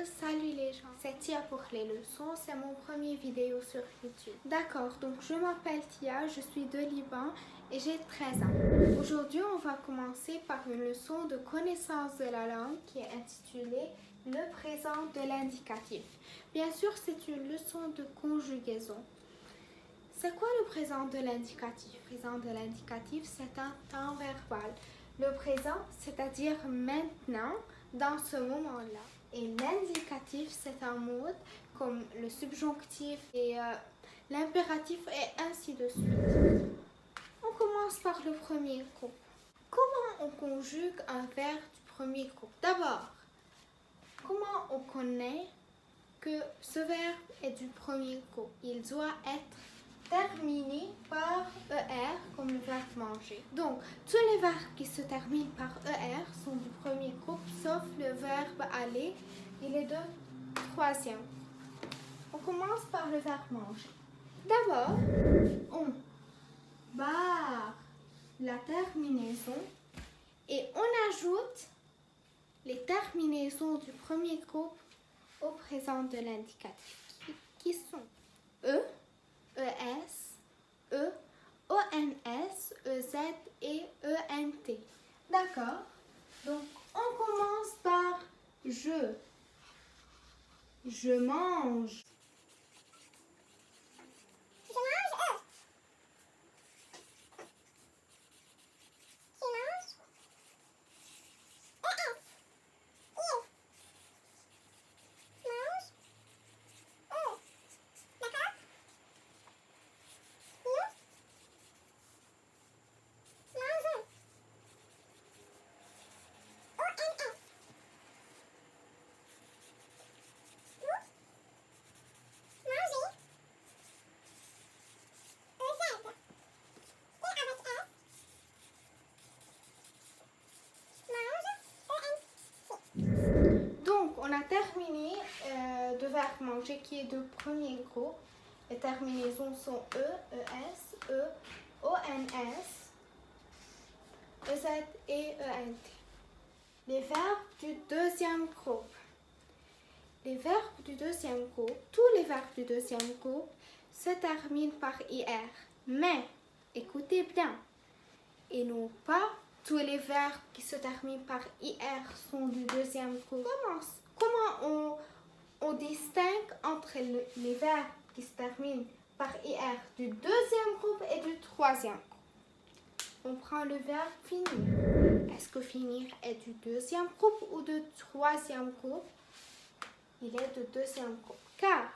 salut les gens, c'est Tia pour les leçons, c'est mon premier vidéo sur YouTube. D'accord, donc je m'appelle Tia, je suis de Liban et j'ai 13 ans. Aujourd'hui, on va commencer par une leçon de connaissance de la langue qui est intitulée Le présent de l'indicatif. Bien sûr, c'est une leçon de conjugaison. C'est quoi le présent de l'indicatif? Le présent de l'indicatif, c'est un temps verbal. Le présent, c'est-à-dire maintenant, dans ce moment-là. Et l'indicatif, c'est un mode comme le subjonctif et l'impératif et ainsi de suite. On commence par le premier groupe. Comment on conjugue un verbe du premier groupe? D'abord, comment on connaît que ce verbe est du premier groupe? Il doit être terminé par ER comme le verbe manger. Donc, tous les verbes qui se terminent par ER sont du premier groupe, sauf le verbe aller, il est de troisième. On commence par le verbe manger. D'abord, on barre la terminaison et on ajoute les terminaisons du premier groupe au présent de l'indicatif, qui sont E, ES, E, ONS, EZ et ENT. D'accord? Donc, on commence par je. Je mange. Donc, on a terminé de verbe manger qui est de premier groupe. Les terminaisons sont E, ES, E, ONS, EZ et ENT. Les verbes du deuxième groupe. Les verbes du deuxième groupe, tous les verbes du deuxième groupe se terminent par IR. Mais, écoutez bien, et non pas tous les verbes qui se terminent par IR sont du deuxième groupe. Comment on distingue entre les verbes qui se terminent par IR du deuxième groupe et du troisième groupe? On prend le verbe finir. Est-ce que finir est du deuxième groupe ou du troisième groupe? Il est de deuxième groupe, car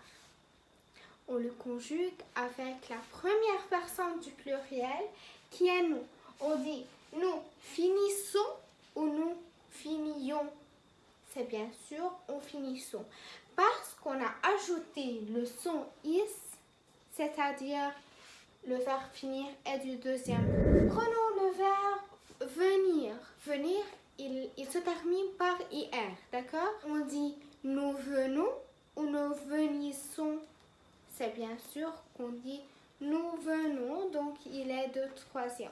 on le conjugue avec la première personne du pluriel qui est nous. On dit nous finissons ou nous finions. C'est bien sûr on finissons. Parce qu'on a ajouté le son is, c'est-à-dire le verbe finir est du deuxième groupe. Prenons le verbe venir. Venir, il se termine par IR, d'accord? On dit nous venons ou nous venissons. C'est bien sûr qu'on dit nous venons, donc il est de troisième.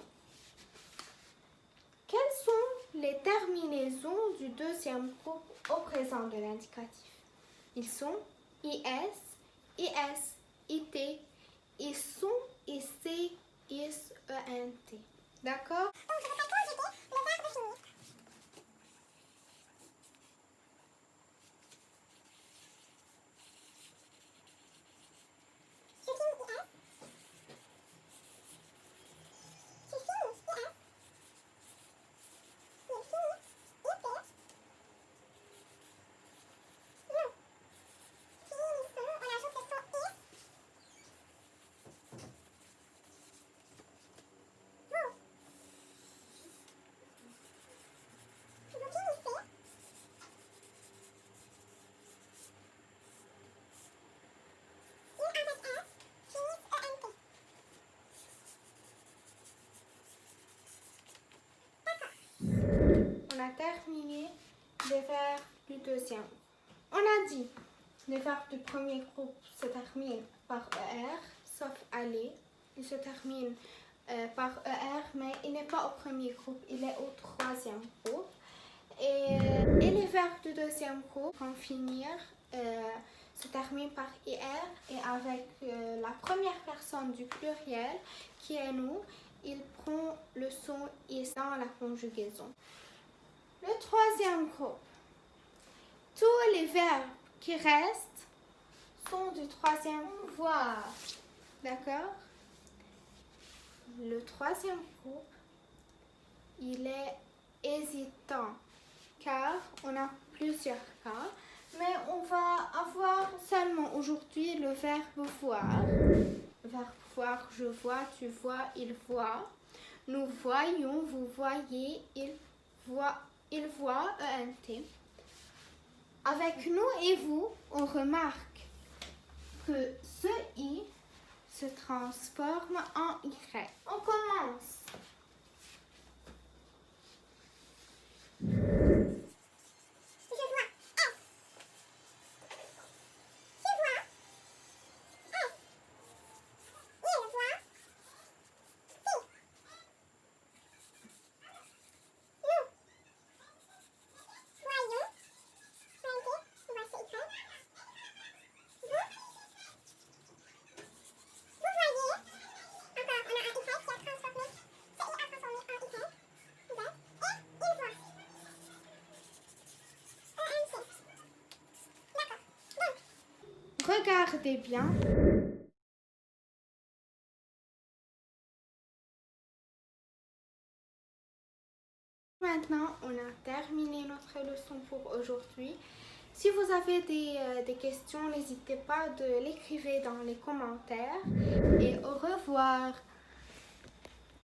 Quelles sont les terminaisons du deuxième groupe au présent de l'indicatif? Ils sont IS, IS, IT, ISON, IC, IS, ENT. D'accord? On a terminé les verbes du deuxième. On a dit les verbes du premier groupe se terminent par ER, sauf aller. Il se termine par ER, mais il n'est pas au premier groupe, il est au troisième groupe. Et les verbes du deuxième groupe vont finir, se terminent par IR et avec la première personne du pluriel qui est nous, il prend le son IS dans la conjugaison. Le troisième groupe. Tous les verbes qui restent sont du troisième voir. D'accord? Le troisième groupe, il est hésitant car on a plusieurs cas, mais on va avoir seulement aujourd'hui le verbe voir. Le verbe voir, je vois, tu vois, il voit. Nous voyons, vous voyez, il voit, ENT. Avec nous et vous, on remarque que ce I se transforme en Y. On commence. Regardez bien. Maintenant, on a terminé notre leçon pour aujourd'hui. Si vous avez des questions, n'hésitez pas de l'écrire dans les commentaires. Et au revoir.